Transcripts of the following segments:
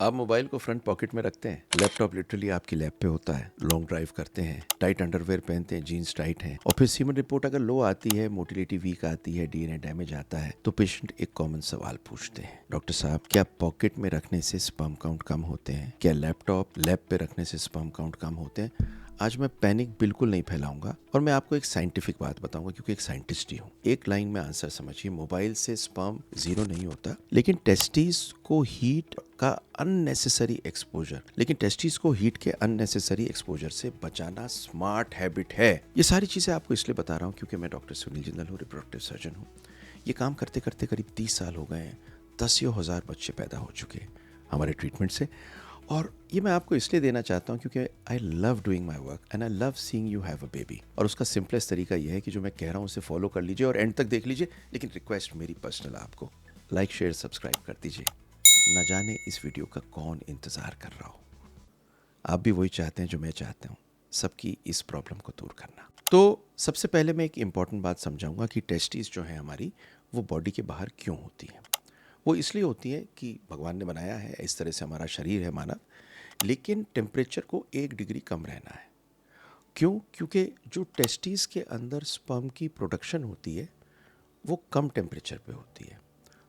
आप मोबाइल को front pocket में रखते हैं, लैपटॉप लिटरली आपकी लैप पे होता है, लॉन्ग ड्राइव करते हैं, टाइट अंडरवेयर पहनते हैं, जीन्स टाइट हैं, और फिर सीमन रिपोर्ट अगर लो आती है, मोटिलिटी वीक आती है, डीएनए डैमेज आता है, तो पेशेंट एक कॉमन सवाल पूछते हैं, डॉक्टर साहब क्या पॉकेट में रखने से स्पर्म काउंट कम होते हैं? क्या लैपटॉप लैप पे रखने से स्पर्म काउंट कम होते हैं? आज मैं पैनिक बिल्कुल नहीं फैलाऊंगा और मैं आपको एक साइंटिफिक बात बताऊंगा, क्योंकि एक साइंटिस्ट ही हूँ। एक लाइन में आंसर समझिए, मोबाइल से स्पर्म जीरो नहीं होता, लेकिन टेस्टिस को हीट का अननेसेसरी एक्सपोजर से बचाना स्मार्ट हैबिट है। ये सारी चीजें आपको इसलिए बता रहा हूँ क्योंकि मैं डॉक्टर सुनील जिंदल हूँ, रिप्रोडक्टिव सर्जन हूँ। ये काम करते करते करीब 30 साल हो गए हैं। 10,000 बच्चे पैदा हो चुके हैं हमारे ट्रीटमेंट से, और ये मैं आपको इसलिए देना चाहता हूँ क्योंकि I love doing my work and I love seeing you have a baby. और उसका सिंपलेस्ट तरीका यह है कि जो मैं कह रहा हूँ उसे फॉलो कर लीजिए और एंड तक देख लीजिए। लेकिन रिक्वेस्ट मेरी पर्सनल, आपको लाइक शेयर सब्सक्राइब कर दीजिए। न जाने इस वीडियो का कौन इंतज़ार कर रहा हो। आप भी वही चाहते हैं जो मैं चाहता हूँ, सबकी इस प्रॉब्लम को दूर करना। तो सबसे पहले मैं एक इम्पॉर्टेंट बात समझाऊंगा कि टेस्टिस जो है हमारी, वो बॉडी के बाहर क्यों होती है। वो इसलिए होती है कि भगवान ने बनाया है, इस तरह से हमारा शरीर है मानव, लेकिन टेम्परेचर को 1 डिग्री कम रहना है। क्यों? क्योंकि जो टेस्टिस के अंदर स्पर्म की प्रोडक्शन होती है वो कम टेम्परेचर पे होती है।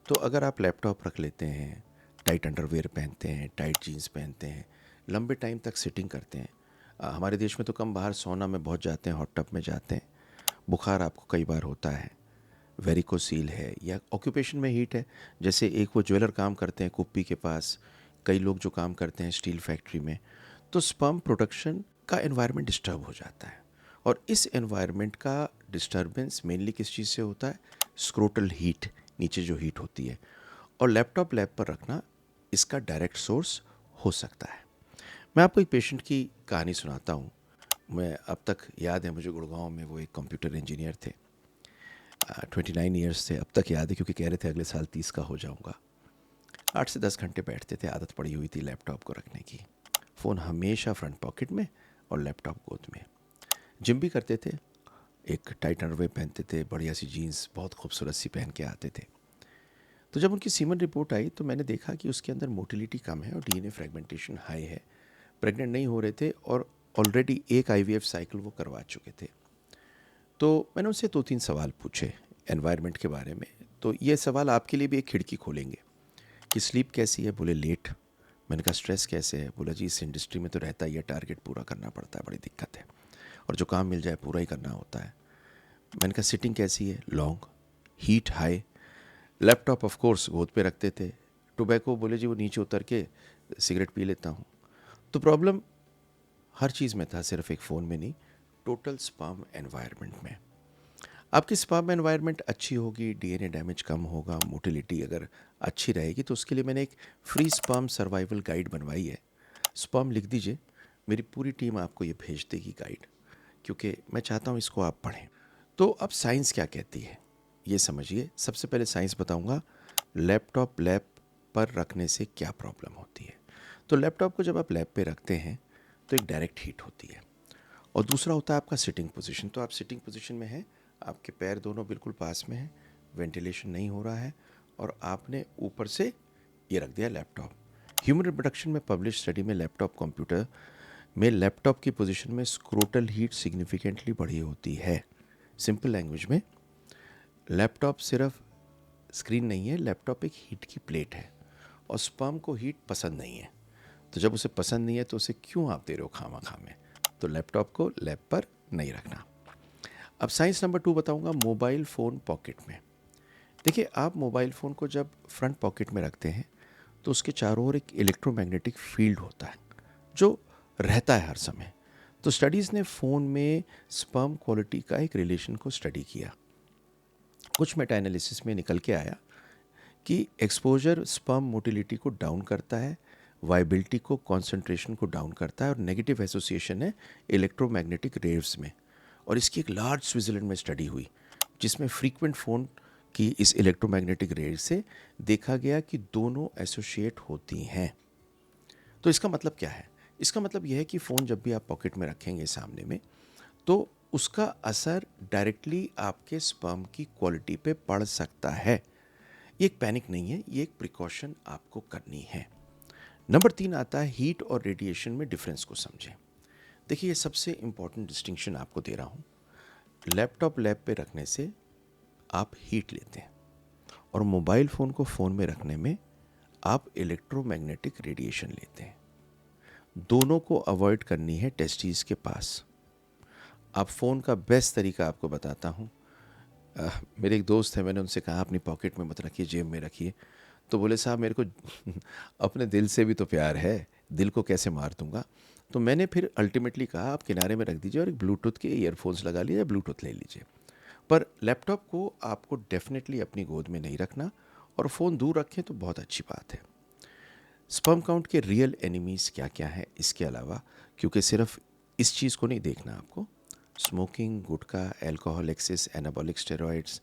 तो अगर आप लैपटॉप रख लेते हैं, टाइट अंडरवेयर पहनते हैं, टाइट जीन्स पहनते हैं, लंबे टाइम तक सिटिंग करते हैं, हमारे देश में तो कम बाहर सोना में बहुत जाते हैं, हॉट टब में जाते हैं, बुखार आपको कई बार होता है, वेरिकोसील है या ऑक्यूपेशन में हीट है, जैसे एक वो ज्वेलर काम करते हैं कुप्पी के पास, कई लोग जो काम करते हैं स्टील फैक्ट्री में, तो स्पर्म प्रोडक्शन का एनवायरनमेंट डिस्टर्ब हो जाता है। और इस एनवायरनमेंट का डिस्टर्बेंस मेनली किस चीज़ से होता है? स्क्रोटल हीट, नीचे जो हीट होती है। और लैपटॉप लैब पर रखना इसका डायरेक्ट सोर्स हो सकता है। मैं आपको एक पेशेंट की कहानी सुनाता हूँ। मैं अब तक याद है मुझे, गुड़गांव में वो एक कंप्यूटर इंजीनियर थे। 29 ईयर्स थे, अब तक याद है क्योंकि कह रहे थे अगले साल 30 का हो जाऊँगा। 8 से 10 घंटे बैठते थे, आदत पड़ी हुई थी लैपटॉप को रखने की। फ़ोन हमेशा फ्रंट पॉकेट में और लैपटॉप गोद में। जिम भी करते थे, एक टाइट अंडरवेयर पहनते थे, बढ़िया सी जीन्स बहुत खूबसूरत सी पहन के आते थे। तो जब उनकी सीमन रिपोर्ट आई तो मैंने देखा कि उसके अंदर मोटिलिटी कम है और डीएनए फ्रेगमेंटेशन हाई है। प्रेग्नेंट नहीं हो रहे थे और ऑलरेडी एक आईवीएफ साइकिल वो करवा चुके थे। तो मैंने उनसे 2-3 सवाल पूछे एनवायरनमेंट के बारे में। तो ये सवाल आपके लिए भी एक खिड़की खोलेंगे कि स्लीप कैसी है? बोले लेट। मैंने कहा स्ट्रेस कैसे है? बोला जी इस इंडस्ट्री में तो रहता ही है, टारगेट पूरा करना पड़ता है, बड़ी दिक्कत है, और जो काम मिल जाए पूरा ही करना होता है। मैंने कहा सिटिंग कैसी है? Long, heat high. Laptop off course गोद पे रखते थे। टोबैको, बोले जी वो नीचे उतर के सिगरेट पी लेता हूँ। तो प्रॉब्लम हर चीज़ में था, सिर्फ एक फ़ोन में नहीं, टोटल स्पर्म एनवायरनमेंट में। आपकी स्पर्म एनवायरनमेंट अच्छी होगी, डीएनए डैमेज कम होगा, मोटिलिटी अगर अच्छी रहेगी, तो उसके लिए मैंने एक फ्री स्पर्म सर्वाइवल गाइड बनवाई है। स्पर्म लिख दीजिए, मेरी पूरी टीम आपको ये भेज देगी गाइड, क्योंकि मैं चाहता हूँ इसको आप पढ़ें। तो अब साइंस क्या कहती है ये समझिए। सबसे पहले साइंस बताऊंगा, लैपटॉप लैब पर रखने से क्या प्रॉब्लम होती है। तो लैपटॉप को जब आप लैब पे रखते हैं तो एक डायरेक्ट हीट होती है, और दूसरा होता है आपका सिटिंग पोजीशन। तो आप सिटिंग पोजीशन में हैं, आपके पैर दोनों बिल्कुल पास में हैं, वेंटिलेशन नहीं हो रहा है, और आपने ऊपर से ये रख दिया लैपटॉप। ह्यूमन रिप्रोडक्शन में पब्लिश स्टडी में लैपटॉप कंप्यूटर में लैपटॉप की पोजीशन में स्क्रोटल हीट सिग्निफिकेंटली बढ़ी होती है। सिंपल लैंग्वेज में, लैपटॉप सिर्फ स्क्रीन नहीं है, लैपटॉप एक हीट की प्लेट है, और स्पर्म को हीट पसंद नहीं है। तो जब उसे पसंद नहीं है तो उसे क्यों आप दे रहे हो खामा खा में? तो लैपटॉप को लैब पर नहीं रखना। अब साइंस नंबर 2 बताऊंगा, मोबाइल फ़ोन पॉकेट में। देखिए, आप मोबाइल फ़ोन को जब फ्रंट पॉकेट में रखते हैं तो उसके चारों ओर एक इलेक्ट्रोमैग्नेटिक फील्ड होता है जो रहता है हर समय। तो स्टडीज़ ने फ़ोन में स्पर्म क्वालिटी का एक रिलेशन को स्टडी किया। कुछ मेटा एनालिसिस में निकल के आया कि एक्सपोजर स्पर्म मोटिलिटी को डाउन करता है, वाइबिलिटी को, कॉन्सेंट्रेशन को डाउन करता है, और नेगेटिव एसोसिएशन है इलेक्ट्रोमैग्नेटिक रेव्स में। और इसकी एक लार्ज स्विट्ज़रलैंड में स्टडी हुई जिसमें फ्रीक्वेंट फ़ोन की इस इलेक्ट्रोमैग्नेटिक रेव से देखा गया कि दोनों एसोसिएट होती हैं। तो इसका मतलब क्या है? इसका मतलब यह है कि फ़ोन जब भी आप पॉकेट में रखेंगे सामने में, तो उसका असर डायरेक्टली आपके स्पर्म की क्वालिटी पे पड़ सकता है। ये एक पैनिक नहीं है, ये एक प्रिकॉशन आपको करनी है। नंबर 3 आता है हीट और रेडिएशन में डिफरेंस को समझें। देखिए, ये सबसे इंपॉर्टेंट डिस्टिंक्शन आपको दे रहा हूँ। लैपटॉप लैब पे रखने से आप हीट लेते हैं और मोबाइल फ़ोन को फ़ोन में रखने में आप इलेक्ट्रोमैग्नेटिक रेडिएशन लेते हैं। दोनों को अवॉइड करनी है टेस्टीज के पास। आप फ़ोन का बेस्ट तरीका आपको बताता हूँ। मेरे एक दोस्त है, मैंने उनसे कहा अपनी पॉकेट में मत रखिए, जेब में रखिए। तो बोले साहब मेरे को अपने दिल से भी तो प्यार है, दिल को कैसे मार दूंगा। तो मैंने फिर अल्टीमेटली कहा आप किनारे में रख दीजिए और एक ब्लूटूथ के ईयरफोन्स लगा लीजिए, ब्लूटूथ ले लीजिए। पर लैपटॉप को आपको डेफिनेटली अपनी गोद में नहीं रखना और फ़ोन दूर रखें तो बहुत अच्छी बात है। स्पर्म काउंट के रियल एनिमीज़ क्या क्या हैं इसके अलावा, क्योंकि सिर्फ इस चीज़ को नहीं देखना आपको। Smoking, gutkha, alcohol excess, anabolic steroids,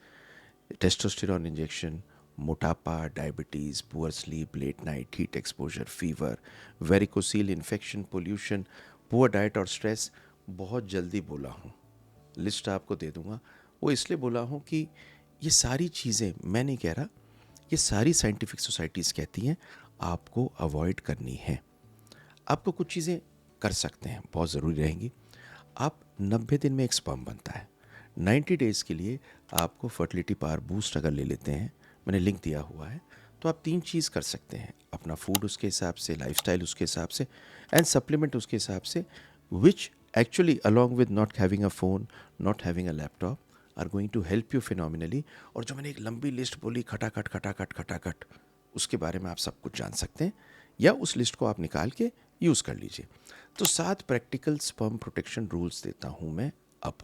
testosterone injection, मोटापा, diabetes, poor sleep, late night, heat exposure, fever, varicocele infection, pollution, poor diet और स्ट्रेस। बहुत जल्दी बोला हूँ, लिस्ट आपको दे दूंगा। वो इसलिए बोला हूँ कि ये सारी चीज़ें मैं नहीं कह रहा, ये सारी साइंटिफिक सोसाइटीज़ कहती हैं आपको अवॉइड करनी है। आपको कुछ चीज़ें कर सकते हैं, बहुत ज़रूरी रहेंगी। आप 90 दिन में एक स्पर्म बनता है, 90 डेज़ के लिए आपको फर्टिलिटी पावर बूस्ट अगर ले लेते हैं, मैंने लिंक दिया हुआ है, तो आप 3 चीज़ कर सकते हैं। अपना फूड उसके हिसाब से, लाइफस्टाइल उसके हिसाब से एंड सप्लीमेंट उसके हिसाब से, which actually along with not having a phone, not having a laptop are going to help you phenomenally. और जो मैंने एक लंबी लिस्ट बोली खटाखट खटाखट खटाखट, उसके बारे में आप सब कुछ जान सकते हैं, या उस लिस्ट को आप निकाल के यूज़ कर लीजिए। तो 7 प्रैक्टिकल स्पर्म प्रोटेक्शन रूल्स देता हूँ मैं अब।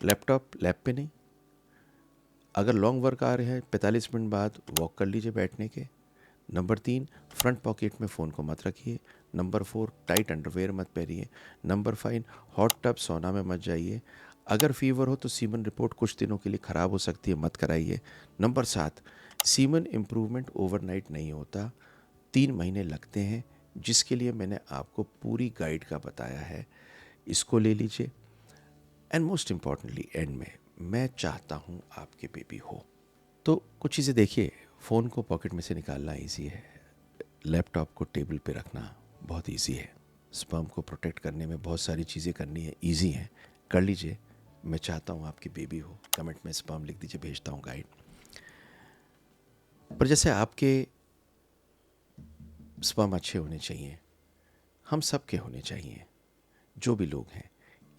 लैपटॉप लैब पे नहीं, अगर लॉन्ग वर्क आ रहे हैं 45 मिनट बाद वॉक कर लीजिए बैठने के। नंबर 3, फ्रंट पॉकेट में फ़ोन को मत रखिए। नंबर 4, टाइट अंडरवेयर मत पहनिए। नंबर 5, हॉट टब सोना में मत जाइए। अगर फीवर हो तो सीमन रिपोर्ट कुछ दिनों के लिए ख़राब हो सकती है, मत कराइए। नंबर 7, सीमन इम्प्रूवमेंट ओवरनाइट नहीं होता, 3 महीने लगते हैं, जिसके लिए मैंने आपको पूरी गाइड का बताया है, इसको ले लीजिए। एंड मोस्ट इम्पॉर्टेंटली एंड में मैं चाहता हूँ आपके बेबी हो। तो कुछ चीज़ें देखिए, फ़ोन को पॉकेट में से निकालना इजी है, लैपटॉप को टेबल पे रखना बहुत इजी है, स्पर्म को प्रोटेक्ट करने में बहुत सारी चीज़ें करनी है, इजी है, कर लीजिए। मैं चाहता हूँ आपकी बेबी हो। कमेंट में स्पर्म लिख दीजिए, भेजता हूँ गाइड। पर जैसे आपके स्पर्म अच्छे होने चाहिए, हम सब के होने चाहिए, जो भी लोग हैं।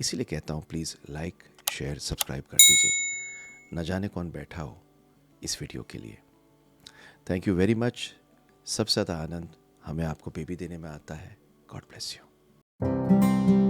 इसीलिए कहता हूँ प्लीज़ लाइक, शेयर, सब्सक्राइब कर दीजिए। न जाने कौन बैठा हो इस वीडियो के लिए। Thank you very much. सबसे ज़्यादा आनंद हमें आपको बेबी देने में आता है। God bless you.